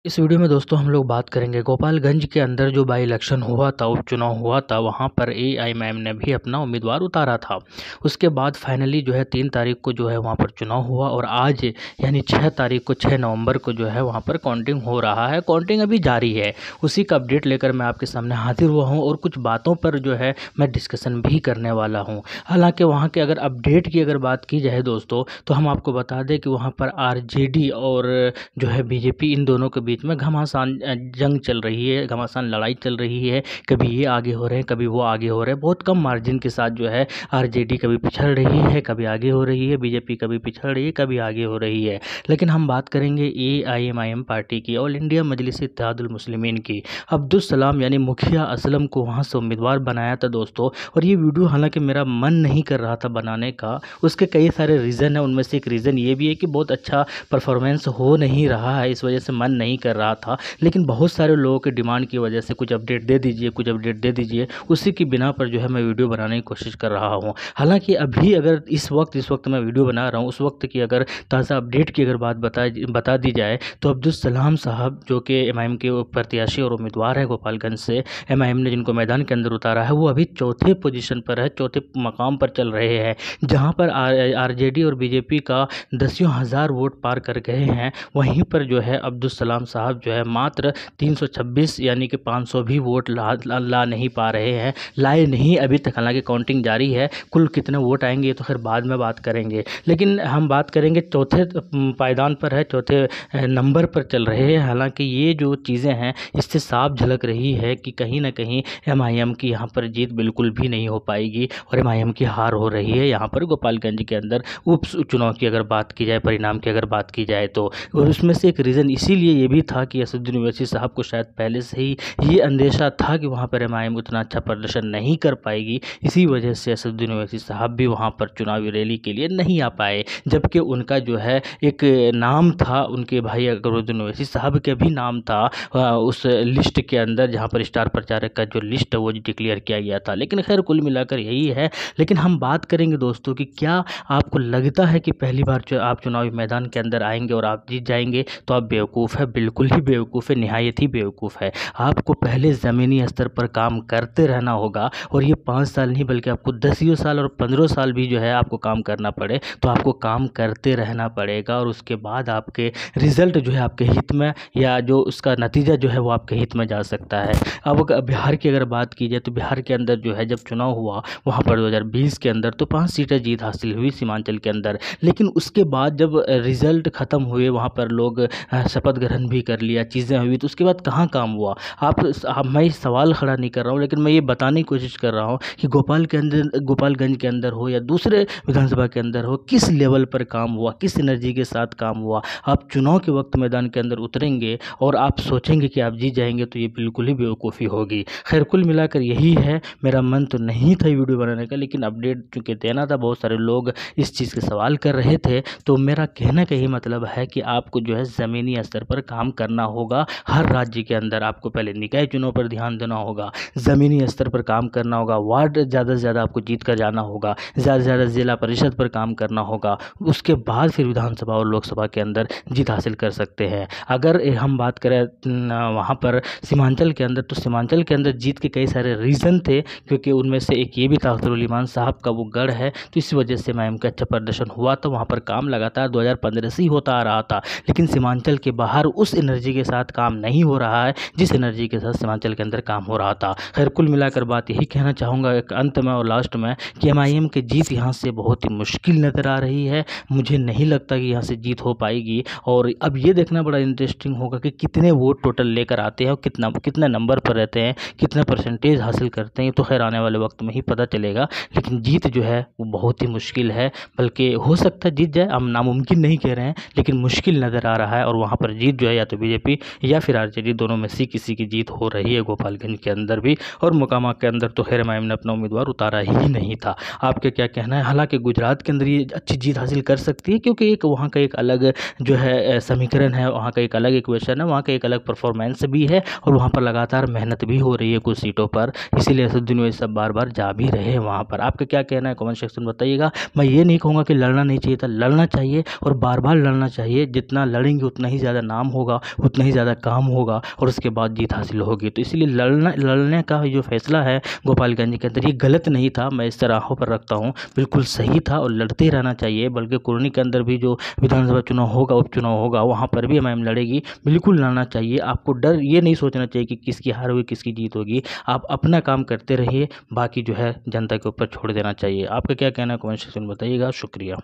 इस वीडियो में दोस्तों हम लोग बात करेंगे गोपालगंज के अंदर जो बाई इलेक्शन हुआ था, उपचुनाव हुआ था, वहाँ पर एआईएमआईएम ने भी अपना उम्मीदवार उतारा था। उसके बाद फाइनली जो है 3 तारीख को जो है वहाँ पर चुनाव हुआ और आज यानी 6 तारीख को 6 नवंबर को जो है वहाँ पर काउंटिंग हो रहा है। काउंटिंग अभी जारी है, उसी का अपडेट लेकर मैं आपके सामने हाजिर हुआ हूँ और कुछ बातों पर जो है मैं डिस्कशन भी करने वाला हूँ। हालाँकि वहाँ के अगर अपडेट की अगर बात की जाए दोस्तों, तो हम आपको बता दें कि वहाँ पर आरजेडी और जो है बीजेपी, इन दोनों के बीच में घमासान जंग चल रही है, घमासान लड़ाई चल रही है। कभी ये आगे हो रहे हैं, कभी वो आगे हो रहे हैं। बहुत कम मार्जिन के साथ जो है आरजेडी कभी पिछड़ रही है, कभी आगे हो रही है, बीजेपी कभी पिछड़ रही है, कभी आगे हो रही है। लेकिन हम बात करेंगे एआईएमआईएम पार्टी की, ऑल इंडिया मजलिस इत्तेहादुल मुस्लिमीन की। अब्दुल सलाम यानी मुखिया असलम को वहाँ से उम्मीदवार बनाया था दोस्तों। और ये वीडियो हालांकि मेरा मन नहीं कर रहा था बनाने का, उसके कई सारे रीज़न है। उनमें से एक रीज़न ये भी है कि बहुत अच्छा परफॉर्मेंस हो नहीं रहा है, इस वजह से मन नहीं कर रहा था। लेकिन बहुत सारे लोगों के डिमांड की वजह से कुछ अपडेट दे दीजिए, कुछ अपडेट दे दीजिए, उसी की बिना पर जो है मैं वीडियो बनाने की कोशिश कर रहा हूँ। हालांकि अभी अगर इस वक्त मैं वीडियो बना रहा हूँ, उस वक्त की अगर ताज़ा अपडेट की अगर बात बता दी जाए तो अब्दुल सलाम साहब जो कि एमआईएम के प्रत्याशी और उम्मीदवार हैं गोपालगंज से, एमआईएम ने जिनको मैदान के अंदर उतारा है, वो अभी चौथे पोजीशन पर है, चौथे मकाम पर चल रहे हैं। जहाँ पर आरजेडी और बीजेपी का दसियों हज़ार वोट पार कर गए हैं, वहीं पर जो है अब्दुल सलाम साहब जो है मात्र 326 यानी कि 500 भी वोट ला नहीं पा रहे हैं, लाए नहीं अभी तक। हालांकि काउंटिंग जारी है, कुल कितने वोट आएंगे ये तो खैर बाद में बात करेंगे। लेकिन हम बात करेंगे चौथे पायदान पर है, चौथे नंबर पर चल रहे हैं। हालांकि ये जो चीज़ें हैं इससे साफ झलक रही है कि कहीं ना कहीं एमआईएम की यहाँ पर जीत बिल्कुल भी नहीं हो पाएगी और एमआईएम की हार हो रही है यहाँ पर गोपालगंज के अंदर उप चुनाव की अगर बात की जाए, परिणाम की अगर बात की जाए तो। और उसमें से एक रीज़न इसीलिए ये भी था कि असदुद्दीन ओवैसी साहब को शायद पहले से ही ये अंदेशा था कि वहाँ पर एमआईएम उतना अच्छा प्रदर्शन नहीं कर पाएगी। इसी वजह से असदुद्दीन ओवैसी साहब भी वहाँ पर चुनावी रैली के लिए नहीं आ पाए, जबकि उनका जो है एक नाम था, उनके भाई अकबरुद्दीन ओवैसी साहब का भी नाम था उस लिस्ट के अंदर, जहाँ पर स्टार प्रचारक का जो लिस्ट है वो डिक्लेयर किया गया था। लेकिन खैर कुल मिलाकर यही है। लेकिन हम बात करेंगे दोस्तों कि क्या आपको लगता है कि पहली बार आप चुनावी मैदान के अंदर आएंगे और आप जीत जाएंगे तो आप बेवकूफ़ है, बिल्कुल ही बेवकूफ़ है, निहायत ही बेवकूफ़ है। आपको पहले ज़मीनी स्तर पर काम करते रहना होगा और ये 5 साल नहीं बल्कि आपको 10 साल और 15 साल भी जो है आपको काम करना पड़े तो आपको काम करते रहना पड़ेगा और उसके बाद आपके रिज़ल्ट जो है आपके हित में, या जो उसका नतीजा जो है वो आपके हित में जा सकता है। अब बिहार की अगर बात की जाए तो बिहार के अंदर जो है जब चुनाव हुआ वहाँ पर 2020 के अंदर तो 5 सीटें जीत हासिल हुई सीमांचल के अंदर। लेकिन उसके बाद जब रिज़ल्ट ख़त्म हुए, वहाँ पर लोग शपथ ग्रहण भी कर लिया, चीज़ें हुई, तो उसके बाद कहाँ काम हुआ। मैं सवाल खड़ा नहीं कर रहा हूँ, लेकिन मैं ये बताने की कोशिश कर रहा हूँ कि गोपालगंज के अंदर हो या दूसरे विधानसभा के अंदर हो, किस लेवल पर काम हुआ, किस एनर्जी के साथ काम हुआ। आप चुनाव के वक्त मैदान के अंदर उतरेंगे और आप सोचेंगे कि आप जीत जाएंगे तो ये बिल्कुल ही बेवकूफ़ी होगी। खैर कुल मिलाकर यही है। मेरा मन तो नहीं था वीडियो बनाने का, लेकिन अपडेट चूँकि देना था, बहुत सारे लोग इस चीज़ के सवाल कर रहे थे, तो मेरा कहने का यही मतलब है कि आपको जो है ज़मीनी स्तर पर काम करना होगा। हर राज्य के अंदर आपको पहले निकाय चुनाव पर ध्यान देना होगा, ज़मीनी स्तर पर काम करना होगा, वार्ड ज़्यादा से ज़्यादा आपको जीत कर जाना होगा, ज़्यादा से ज़्यादा जिला परिषद पर काम करना होगा। उसके बाद फिर विधानसभा और लोकसभा के अंदर जीत हासिल कर सकते हैं। अगर हम बात करें वहाँ पर सीमांचल के अंदर, तो सीमांचल के अंदर जीत के कई सारे रीज़न थे, क्योंकि उनमें से एक ये भी था अख्तरुल इमान साहब का वो गढ़ है, तो इस वजह से एमआईएम का अच्छा प्रदर्शन हुआ। तो वहाँ पर काम लगातार 2015 से ही होता आ रहा था, लेकिन सीमांचल के बाहर उस एनर्जी के साथ काम नहीं हो रहा है जिस एनर्जी के साथ सीमांचल के अंदर काम हो रहा था। खैर कुल मिलाकर बात यही कहना चाहूँगा एक अंत में और लास्ट में कि एमआईएम की जीत यहाँ से बहुत ही मुश्किल नज़र आ रही है। मुझे नहीं लगता कि यहाँ से जीत हो पाएगी। और अब ये देखना बड़ा इंटरेस्टिंग होगा कि कितने वोट टोटल लेकर आते हैं और कितने नंबर पर रहते हैं, कितना परसेंटेज हासिल करते हैं, तो खैर आने वाले वक्त में ही पता चलेगा। लेकिन जीत जो है वो बहुत ही मुश्किल है, बल्कि हो सकता है जीत जाए, हम नामुमकिन नहीं कह रहे हैं, लेकिन मुश्किल नज़र आ रहा है। और वहाँ पर जीत जो है या तो बीजेपी या फिर आरजेडी, दोनों में से किसी की जीत हो रही है गोपालगंज के अंदर भी। और मोकामा के अंदर तो खैर एमआईएम ने अपना उम्मीदवार उतारा ही नहीं था। आपके क्या कहना है? हालांकि गुजरात के अंदर ये अच्छी जीत हासिल कर सकती है, क्योंकि एक वहाँ का एक अलग जो है समीकरण है, वहाँ का एक अलग इक्वेशन है, वहाँ का एक अलग परफॉर्मेंस भी है और वहाँ पर लगातार मेहनत भी हो रही है कुछ सीटों पर, इसीलिए असदुद्दीन ओवैसी सब बार बार जा भी रहे हैं वहाँ पर। आपका क्या कहना है कमेंट सेक्शन में बताइएगा। मैं ये नहीं कहूँगा कि लड़ना नहीं चाहिए था, लड़ना चाहिए और बार बार लड़ना चाहिए। जितना लड़ेंगे उतना ही ज़्यादा नाम होगा। होगा उतना ही ज़्यादा काम होगा और उसके बाद जीत हासिल होगी। तो इसलिए लड़ने का जो फैसला है गोपालगंज के अंदर ये गलत नहीं था, मैं इस राहों पर रखता हूँ, बिल्कुल सही था और लड़ते रहना चाहिए। बल्कि कुर्नी के अंदर भी जो विधानसभा चुनाव होगा, उपचुनाव होगा, वहाँ पर भी एमआईएम लड़ेगी, बिल्कुल लड़ना चाहिए। आपको डर ये नहीं सोचना चाहिए कि किसकी हार होगी किसकी जीत होगी। आप अपना काम करते रहिए, बाकी जो है जनता के ऊपर छोड़ देना चाहिए। आपका क्या कहना है कमेंट सेक्शन में बताइएगा। शुक्रिया।